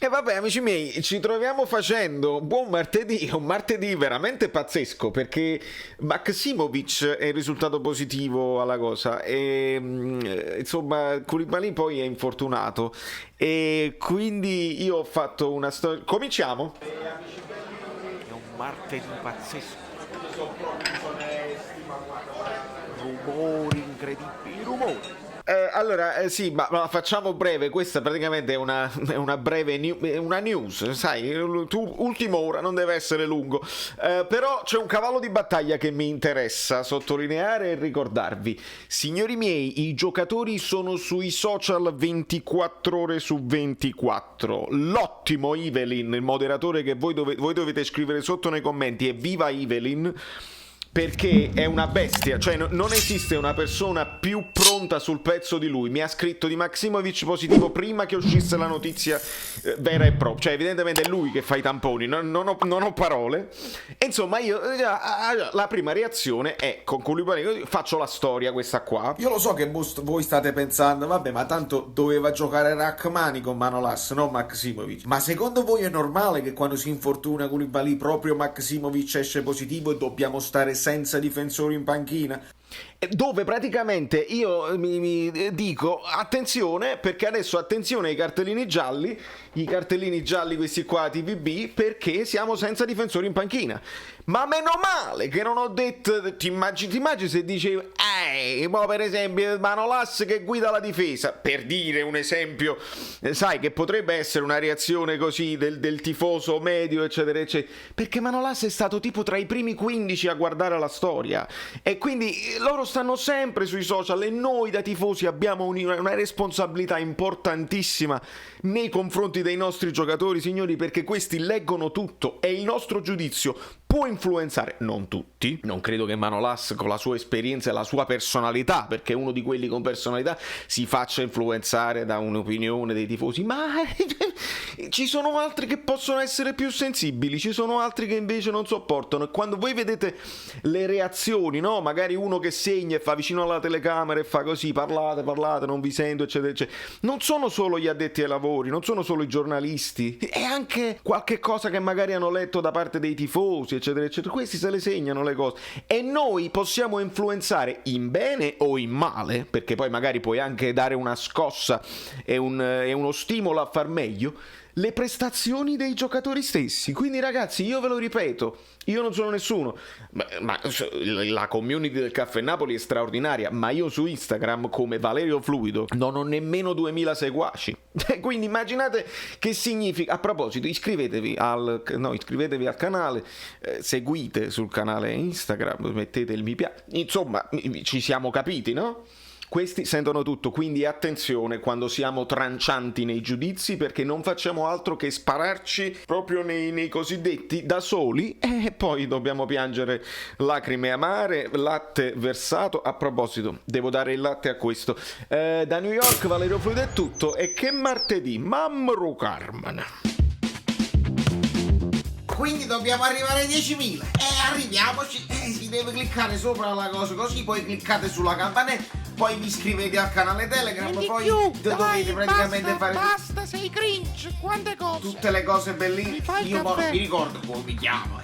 E vabbè, amici miei, ci troviamo facendo buon martedì, è un martedì veramente pazzesco perché Maksimovic è il risultato positivo alla cosa e insomma Koulibaly poi è infortunato e quindi io ho fatto una storia. Cominciamo? È un martedì pazzesco. Sono troppi, sono onesti, ma rumori incredibili, rumori. Allora, sì, ma la facciamo breve. Questa praticamente è una breve una news, sai, tu, ultima ora, non deve essere lungo. Però c'è un cavallo di battaglia che mi interessa sottolineare e ricordarvi. Signori miei, i giocatori sono sui social 24 ore su 24. L'ottimo Evelyn, il moderatore che voi dovete scrivere sotto nei commenti, è viva Evelyn, perché è una bestia, cioè non esiste una persona più pronta sul pezzo di lui. Mi ha scritto di Maksimovic positivo prima che uscisse la notizia vera e propria, cioè evidentemente è lui che fa i tamponi, non ho parole. E insomma io la prima reazione è con Koulibaly, faccio la storia questa qua. Io lo so che voi state pensando, vabbè, ma tanto doveva giocare Rachmani con Manolas, non Maksimovic. Ma secondo voi è normale che quando si infortuna Koulibaly proprio Maksimovic esce positivo e dobbiamo stare senza difensori in panchina? Dove praticamente io mi dico attenzione, perché adesso attenzione ai cartellini gialli questi qua TVB, perché siamo senza difensori in panchina. Ma meno male che non ho detto, ti immagini se dicevo ma per esempio Manolas che guida la difesa, per dire un esempio, sai, che potrebbe essere una reazione così del tifoso medio eccetera eccetera, perché Manolas è stato tipo tra i primi 15 a guardare la storia e quindi loro stanno sempre sui social e noi da tifosi abbiamo una responsabilità importantissima nei confronti dei nostri giocatori, signori, perché questi leggono tutto e il nostro giudizio può influenzare, non tutti, non credo che Manolas con la sua esperienza e la sua personalità, perché uno di quelli con personalità, si faccia influenzare da un'opinione dei tifosi, ma ci sono altri che possono essere più sensibili, ci sono altri che invece non sopportano, e quando voi vedete le reazioni, no? Magari uno che segna e fa vicino alla telecamera e fa così, parlate, non vi sento eccetera eccetera, non sono solo gli addetti ai lavori, non sono solo i giornalisti, è anche qualche cosa che magari hanno letto da parte dei tifosi eccetera eccetera, questi se le segnano le cose e noi possiamo influenzare in bene o in male, perché poi magari puoi anche dare una scossa e uno stimolo a far meglio le prestazioni dei giocatori stessi. Quindi ragazzi, io ve lo ripeto, io non sono nessuno, ma la community del Caffè Napoli è straordinaria, ma io su Instagram come Valerio Fluido non ho nemmeno 2000 seguaci. Quindi immaginate che significa. A proposito, iscrivetevi al canale, seguite sul canale Instagram, mettete il mi piace, insomma ci siamo capiti, no? Questi sentono tutto, quindi attenzione quando siamo trancianti nei giudizi, perché non facciamo altro che spararci proprio nei cosiddetti da soli e poi dobbiamo piangere lacrime amare, latte versato. A proposito, devo dare il latte a questo. Da New York Valerio Fluido è tutto, e che martedì, Mamro Carmen. Quindi dobbiamo arrivare ai 10.000 arriviamoci, si deve cliccare sopra la cosa così, poi cliccate sulla campanella, poi vi iscrivete al canale Telegram, poi dovete praticamente fare basta, sei cringe, quante cose, tutte le cose bellissime. Io non mi ricordo come mi chiamo.